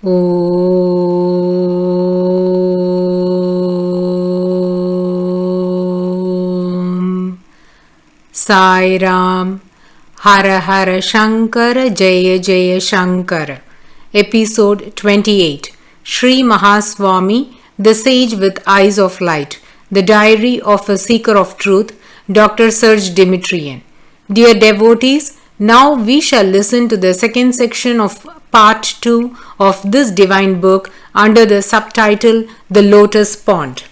Aum Sairam. Hara Hara Shankara, Jaya Jaya Shankara. Episode 28. Shri Mahaswami, the Sage with Eyes of Light. The Diary of a Seeker of Truth, Dr.Serge Demetrian. Dear devotees, now we shall listen to the second section of part 2 of this divine book under the subtitle The Lotus Pond.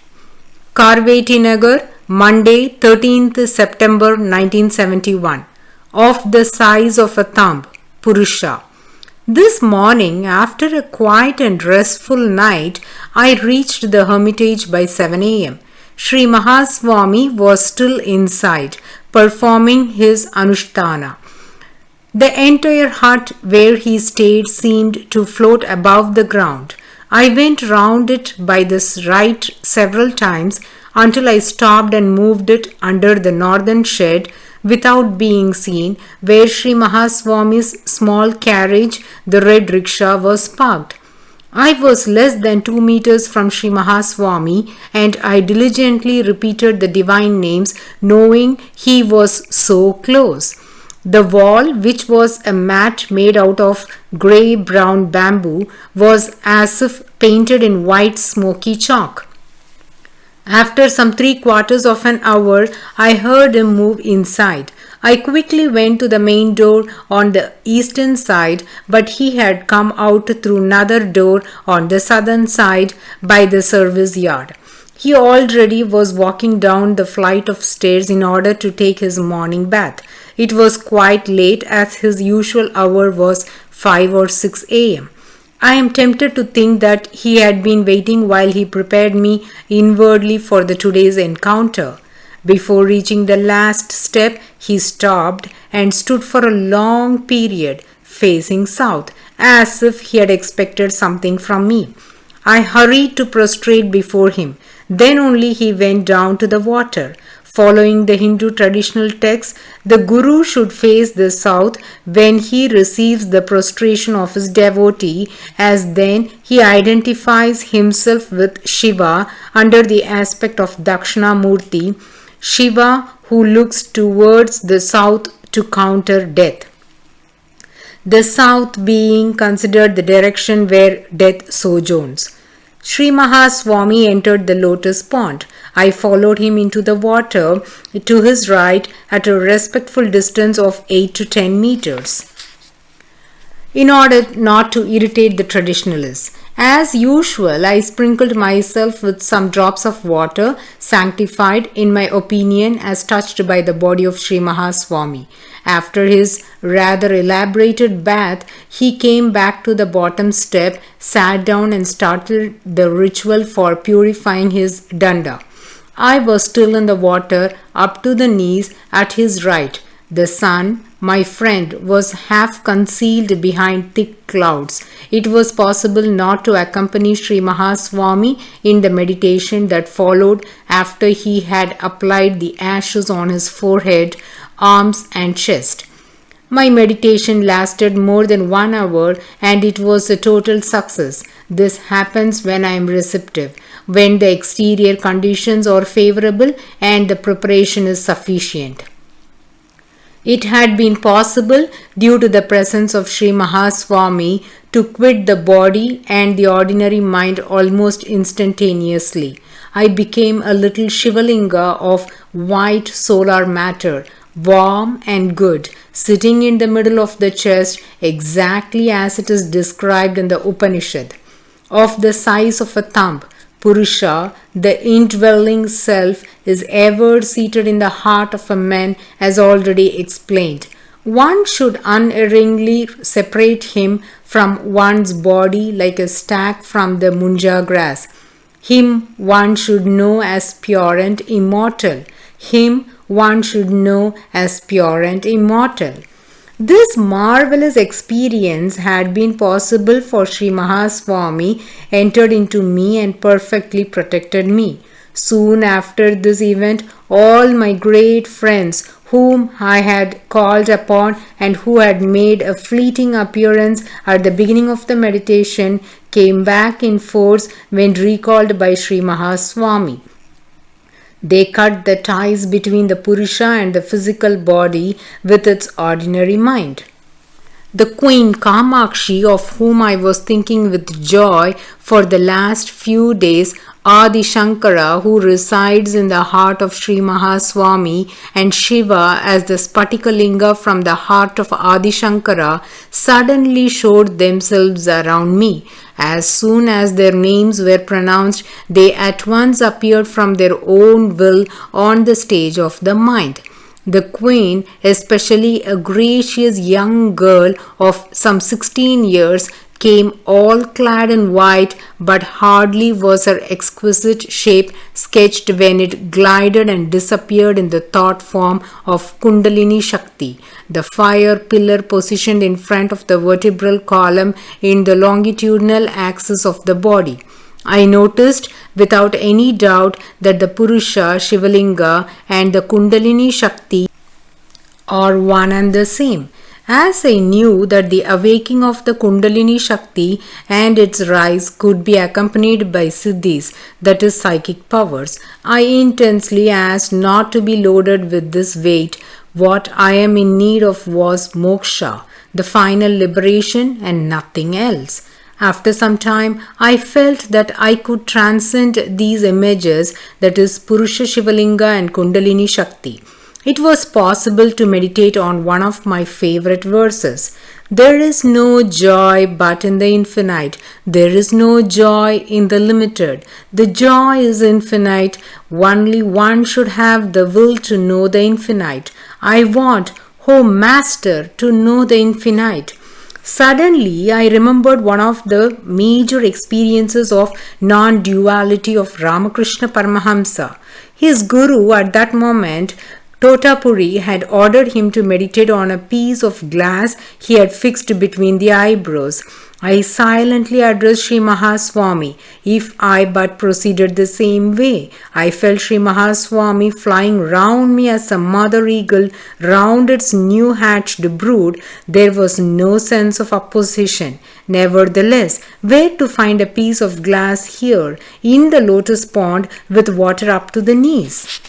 Karveti Nagar, Monday, 13th September 1971. Of the size of a thumb, Purusha. This morning, after a quiet and restful night, I reached the hermitage by 7 a.m. Shri Mahaswami was still inside, performing his Anushtana. The entire hut where he stayed seemed to float above the ground. I went round it by this right several times until I stopped and moved it under the northern shed without being seen, where Shri Mahaswami's small carriage, the red rickshaw, was parked. I was less than 2 meters from Shri Mahaswami, and I diligently repeated the divine names, knowing he was so close. The wall, which was a mat made out of grey-brown bamboo, was as if painted in white smoky chalk. After some 3/4 of an hour, I heard him move inside. I quickly went to the main door on the eastern side, but he had come out through another door on the southern side by the service yard. He already was walking down the flight of stairs in order to take his morning bath. It was quite late, as his usual hour was 5 or 6 a.m. I am tempted to think that he had been waiting while he prepared me inwardly for the today's encounter. Before reaching the last step, he stopped and stood for a long period, facing south, as if he had expected something from me. I hurried to prostrate before him. Then only he went down to the water. Following the Hindu traditional text, the Guru should face the south when he receives the prostration of his devotee, as then he identifies himself with Shiva under the aspect of Dakshinamurthy, Shiva who looks towards the south to counter death. The south being considered the direction where death sojourns. Shri Mahaswami entered the lotus pond. I followed him into the water to his right at a respectful distance of 8 to 10 meters, in order not to irritate the traditionalists. As usual, I sprinkled myself with some drops of water, sanctified, in my opinion, as touched by the body of Shri Mahaswami. After his rather elaborated bath, he came back to the bottom step, sat down and started the ritual for purifying his danda. I was still in the water up to the knees at his right. The sun, my friend, was half concealed behind thick clouds. It was possible not to accompany Shri Mahaswami in the meditation that followed after he had applied the ashes on his forehead, arms and chest. My meditation lasted more than 1 hour, and it was a total success. This happens when I am receptive, when the exterior conditions are favorable and the preparation is sufficient. It had been possible, due to the presence of Shri Mahaswami, to quit the body and the ordinary mind almost instantaneously. I became a little Shivalinga of white solar matter, warm and good, sitting in the middle of the chest, exactly as it is described in the Upanishad. Of the size of a thumb, Purusha, the indwelling self, is ever seated in the heart of a man, as already explained. One should unerringly separate him from one's body like a stag from the munja grass. Him one should know as pure and immortal. Him one should know as pure and immortal. This marvelous experience had been possible for Shri Mahaswami, entered into me and perfectly protected me. Soon after this event, all my great friends whom I had called upon and who had made a fleeting appearance at the beginning of the meditation, came back in force when recalled by Sri Mahaswami. They cut the ties between the Purusha and the physical body with its ordinary mind. The Queen Kamakshi, of whom I was thinking with joy for the last few days, Adi Shankara, who resides in the heart of Sri Mahaswami, and Shiva as the Spatikalinga from the heart of Adi Shankara, suddenly showed themselves around me. As soon as their names were pronounced, they at once appeared from their own will on the stage of the mind. The Queen, especially a gracious young girl of some 16 years, came all clad in white, but hardly was her exquisite shape sketched when it glided and disappeared in the thought form of Kundalini Shakti, the fire pillar positioned in front of the vertebral column in the longitudinal axis of the body. I noticed without any doubt that the Purusha, Shivalinga, and the Kundalini Shakti are one and the same. As I knew that the awakening of the Kundalini Shakti and its rise could be accompanied by siddhis, that is psychic powers, I intensely asked not to be loaded with this weight. What I am in need of was moksha, the final liberation, and nothing else. After some time, I felt that I could transcend these images, that is Purusha, Shivalinga and Kundalini Shakti. It was possible to meditate on one of my favorite verses. There is no joy but in the infinite. There is no joy in the limited. The joy is infinite. Only one should have the will to know the infinite. I want, O Master, to know the infinite. Suddenly, I remembered one of the major experiences of non-duality of Ramakrishna Paramahamsa. His guru at that moment, Totapuri, had ordered him to meditate on a piece of glass he had fixed between the eyebrows. I silently addressed Sri Mahaswami. If I but proceeded the same way, I felt Sri Mahaswami flying round me as a mother eagle round its new hatched brood. There was no sense of opposition. Nevertheless, where to find a piece of glass here in the lotus pond with water up to the knees?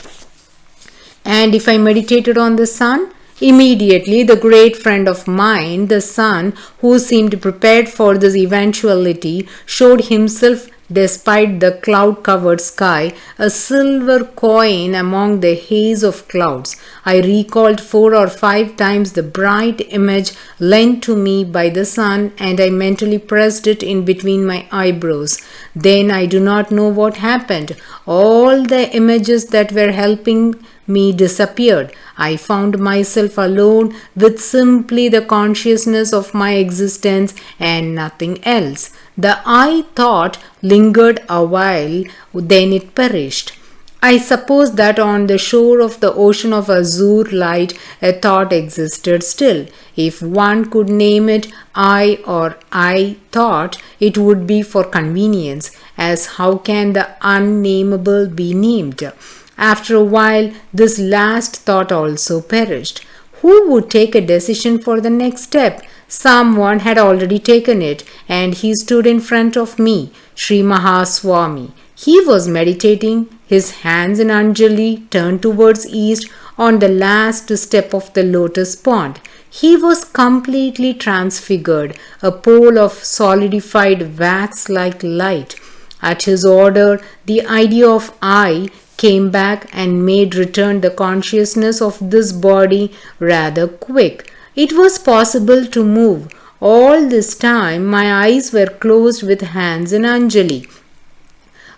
And if I meditated on the sun? Immediately, the great friend of mine, the sun, who seemed prepared for this eventuality, showed himself despite the cloud-covered sky, a silver coin among the haze of clouds. I recalled 4 or 5 times the bright image lent to me by the sun, and I mentally pressed it in between my eyebrows. Then I do not know what happened. All the images that were helping me disappeared. I found myself alone with simply the consciousness of my existence and nothing else. The I thought lingered a while, then it perished. I suppose that on the shore of the ocean of azure light, a thought existed still. If one could name it I or I thought, it would be for convenience, as how can the unnameable be named? After a while, this last thought also perished. Who would take a decision for the next step? Someone had already taken it, and he stood in front of me, Sri Mahaswami. He was meditating, his hands in Anjali turned towards east on the last step of the lotus pond. He was completely transfigured, a pole of solidified wax-like light. At his order, the idea of I came back and made return the consciousness of this body rather quick. It was possible to move. All this time my eyes were closed with hands in Anjali.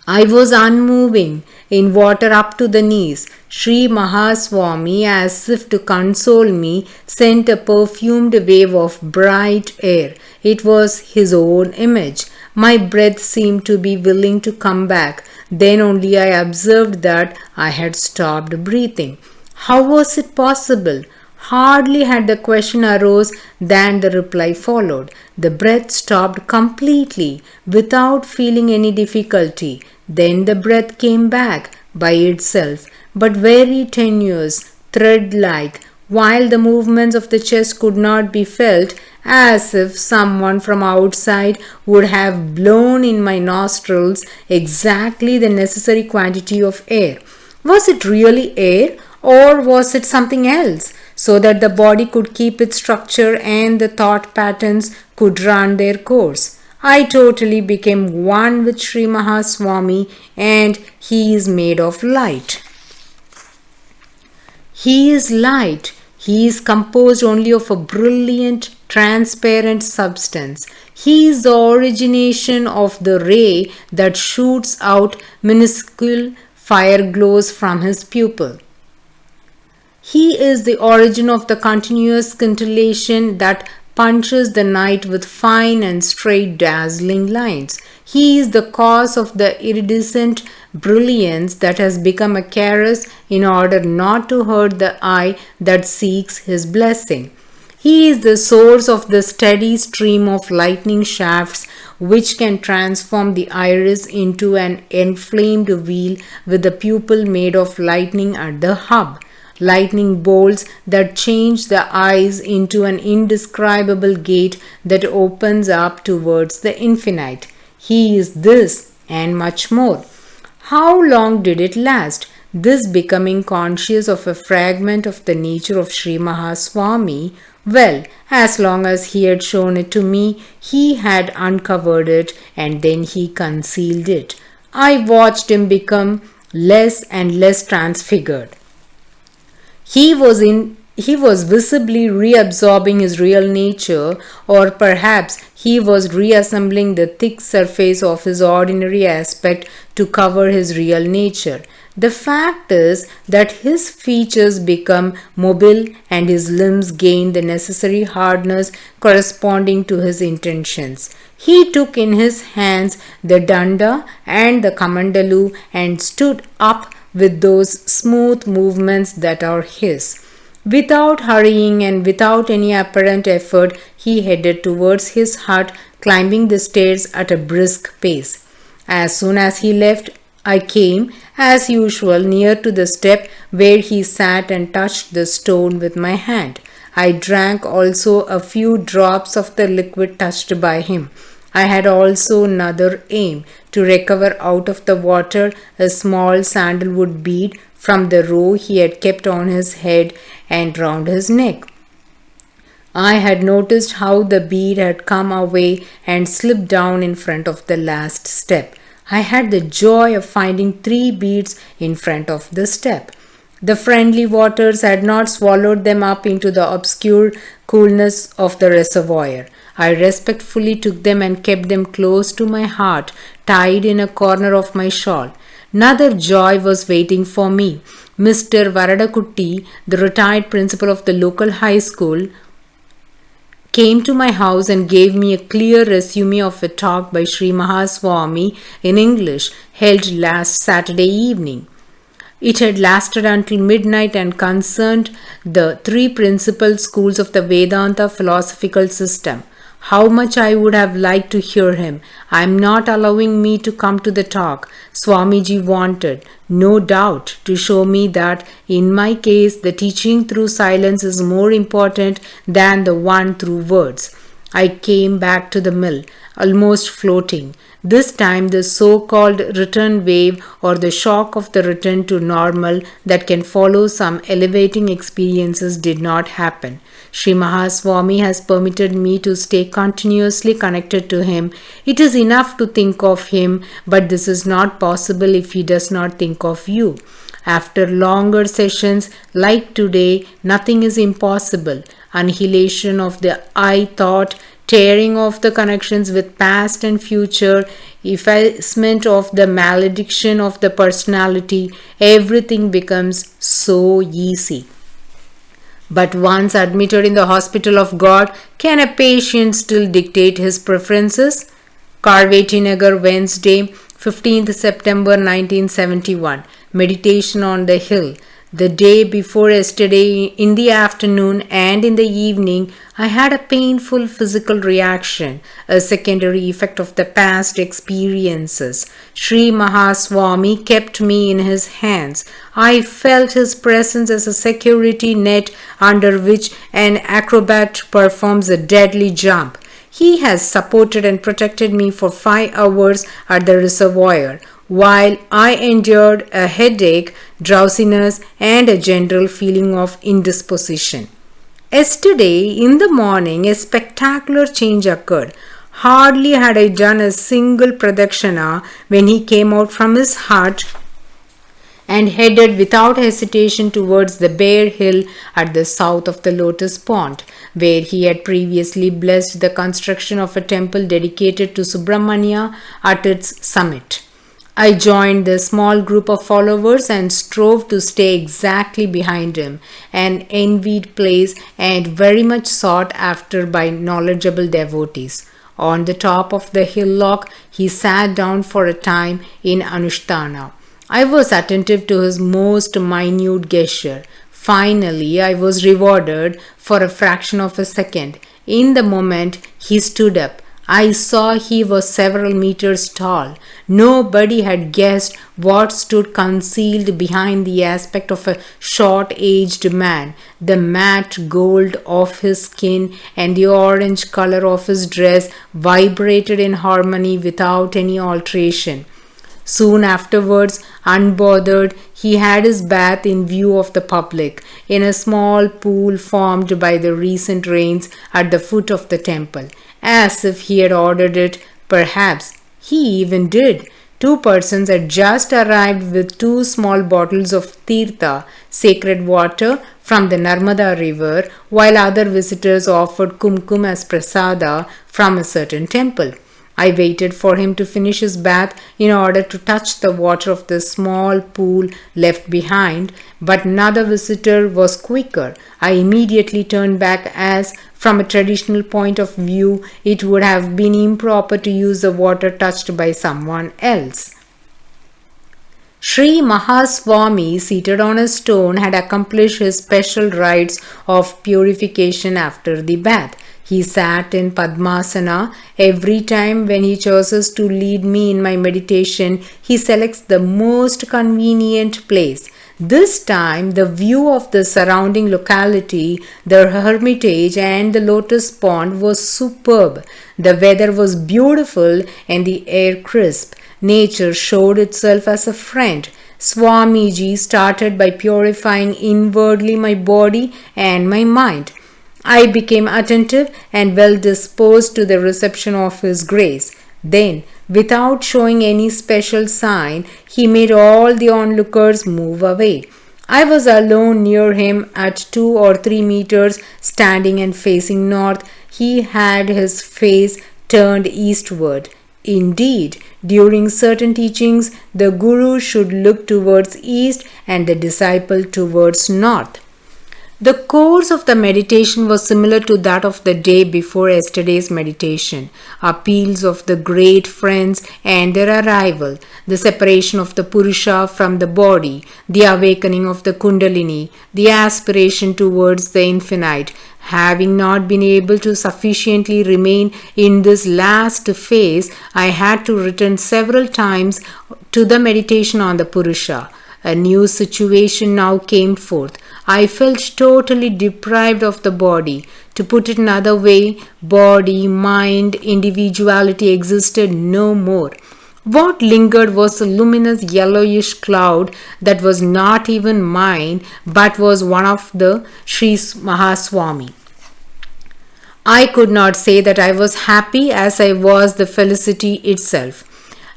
I was unmoving, in water up to the knees. Sri Mahaswami, as if to console me, sent a perfumed wave of bright air. It was his own image. My breath seemed to be willing to come back. Then only I observed that I had stopped breathing. How was it possible? Hardly had the question arose than the reply followed. The breath stopped completely, without feeling any difficulty. Then the breath came back by itself, but very tenuous, thread-like, while the movements of the chest could not be felt, as if someone from outside would have blown in my nostrils exactly the necessary quantity of air. Was it really air, or was it something else, so that the body could keep its structure and the thought patterns could run their course? I totally became one with Sri Mahaswami, and he is made of light. He is light. He is composed only of a brilliant, transparent substance. He is the origination of the ray that shoots out minuscule fire glows from his pupil. He is the origin of the continuous scintillation that punches the night with fine and straight dazzling lines. He is the cause of the iridescent brilliance that has become a caress in order not to hurt the eye that seeks his blessing. He is the source of the steady stream of lightning shafts which can transform the iris into an enflamed wheel with the pupil made of lightning at the hub. Lightning bolts that change the eyes into an indescribable gate that opens up towards the infinite. He is this and much more. How long did it last? This becoming conscious of a fragment of the nature of Sri Mahaswami? Well, as long as he had shown it to me, he had uncovered it and then he concealed it. I watched him become less and less transfigured. He was visibly reabsorbing his real nature, or perhaps he was reassembling the thick surface of his ordinary aspect to cover his real nature. The fact is that his features become mobile and his limbs gain the necessary hardness corresponding to his intentions. He took in his hands the danda and the kamandalu and stood up with those smooth movements that are his. Without hurrying and without any apparent effort, he headed towards his hut, climbing the stairs at a brisk pace. As soon as he left, I came, as usual, near to the step where he sat and touched the stone with my hand. I drank also a few drops of the liquid touched by him. I had also another aim, to recover out of the water a small sandalwood bead from the row he had kept on his head and round his neck. I had noticed how the bead had come away and slipped down in front of the last step. I had the joy of finding 3 beads in front of the step. The friendly waters had not swallowed them up into the obscure coolness of the reservoir. I respectfully took them and kept them close to my heart, tied in a corner of my shawl. Another joy was waiting for me. Mr. Varadakutty, the retired principal of the local high school, came to my house and gave me a clear resume of a talk by Sri Mahaswami in English held last Saturday evening. It had lasted until midnight and concerned the 3 principal schools of the Vedanta philosophical system. How much I would have liked to hear him. I am not allowing me to come to the talk. Swamiji wanted, no doubt, to show me that in my case the teaching through silence is more important than the one through words. I came back to the mill, almost floating. This time the so-called return wave or the shock of the return to normal that can follow some elevating experiences did not happen. Sri Mahaswami has permitted me to stay continuously connected to him. It is enough to think of him, but this is not possible if he does not think of you. After longer sessions like today, nothing is impossible. Annihilation of the I thought, tearing off the connections with past and future, effacement of the malediction of the personality, everything becomes so easy. But once admitted in the hospital of God, can a patient still dictate his preferences? Karveti Nagar, Wednesday, 15th September 1971. Meditation on the Hill. The day before yesterday, in the afternoon and in the evening, I had a painful physical reaction, a secondary effect of the past experiences. Sri Mahaswami kept me in his hands. I felt his presence as a security net under which an acrobat performs a deadly jump. He has supported and protected me for 5 hours at the reservoir, while I endured a headache, drowsiness, and a general feeling of indisposition. Yesterday, in the morning, a spectacular change occurred. Hardly had I done a single pradakshana when he came out from his hut and headed without hesitation towards the bare hill at the south of the lotus pond, where he had previously blessed the construction of a temple dedicated to Subramanya at its summit. I joined the small group of followers and strove to stay exactly behind him, an envied place and very much sought after by knowledgeable devotees. On the top of the hillock, he sat down for a time in Anushtana. I was attentive to his most minute gesture. Finally, I was rewarded for a fraction of a second. In the moment, he stood up. I saw he was several meters tall. Nobody had guessed what stood concealed behind the aspect of a short-aged man. The matte gold of his skin and the orange color of his dress vibrated in harmony without any alteration. Soon afterwards, unbothered, he had his bath in view of the public, in a small pool formed by the recent rains at the foot of the temple. As if he had ordered it, perhaps he even did. 2 persons had just arrived with 2 small bottles of tirtha, sacred water, from the Narmada river, while other visitors offered kumkum as prasada from a certain temple. I waited for him to finish his bath in order to touch the water of the small pool left behind, but another visitor was quicker. I immediately turned back as, from a traditional point of view, it would have been improper to use the water touched by someone else. Sri Mahaswami, seated on a stone, had accomplished his special rites of purification after the bath. He sat in Padmasana. Every time when he chooses to lead me in my meditation, he selects the most convenient place. This time, the view of the surrounding locality, the hermitage and the lotus pond was superb. The weather was beautiful and the air crisp. Nature showed itself as a friend. Swamiji started by purifying inwardly my body and my mind. I became attentive and well disposed to the reception of his grace. Then, without showing any special sign, he made all the onlookers move away. I was alone near him at 2 or 3 meters, standing and facing north. He had his face turned eastward. Indeed, during certain teachings, the Guru should look towards east and the disciple towards north. The course of the meditation was similar to that of the day before yesterday's meditation. Appeals of the great friends and their arrival, the separation of the Purusha from the body, the awakening of the Kundalini, the aspiration towards the infinite. Having not been able to sufficiently remain in this last phase, I had to return several times to the meditation on the Purusha. A new situation now came forth. I felt totally deprived of the body. To put it another way, body, mind, individuality existed no more. What lingered was a luminous yellowish cloud that was not even mine, but was one of the Sri Mahaswami. I could not say that I was happy as I was the felicity itself.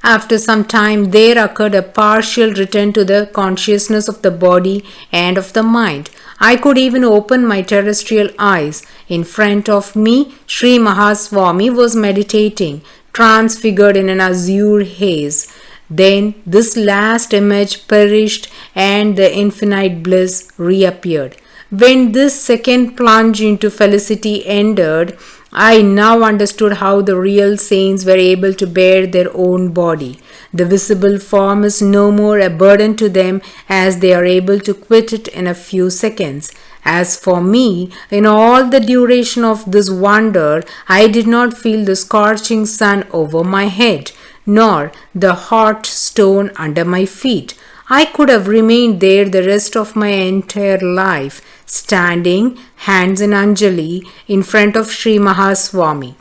After some time, there occurred a partial return to the consciousness of the body and of the mind. I could even open my terrestrial eyes. In front of me, Sri Mahaswami was meditating, transfigured in an azure haze. Then this last image perished and the infinite bliss reappeared. When this second plunge into felicity ended, I now understood how the real saints were able to bear their own body. The visible form is no more a burden to them, as they are able to quit it in a few seconds. As for me, in all the duration of this wonder, I did not feel the scorching sun over my head, nor the hot stone under my feet. I could have remained there the rest of my entire life, standing, hands in Anjali, in front of Sri Mahaswami.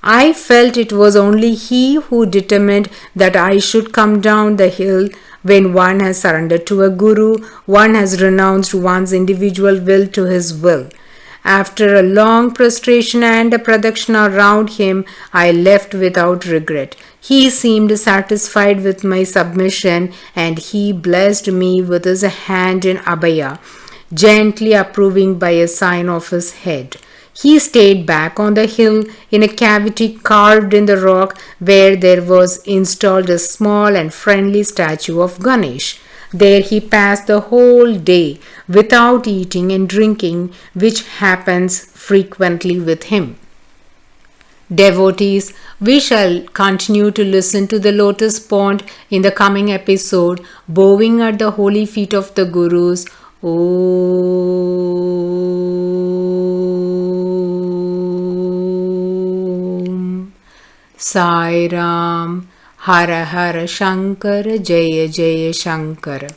I felt it was only he who determined that I should come down the hill. When one has surrendered to a guru, one has renounced one's individual will to his will. After a long prostration and a pradakshina round him, I left without regret. He seemed satisfied with my submission, and he blessed me with his hand in abhaya, gently approving by a sign of his head. He stayed back on the hill in a cavity carved in the rock, where there was installed a small and friendly statue of Ganesh. There he passed the whole day without eating and drinking, which happens frequently with him. Devotees, we shall continue to listen to the lotus pond in the coming episode, bowing at the holy feet of the Gurus. Aum Sairam. Hara Hara Shankara, Jaya Jaya Shankara.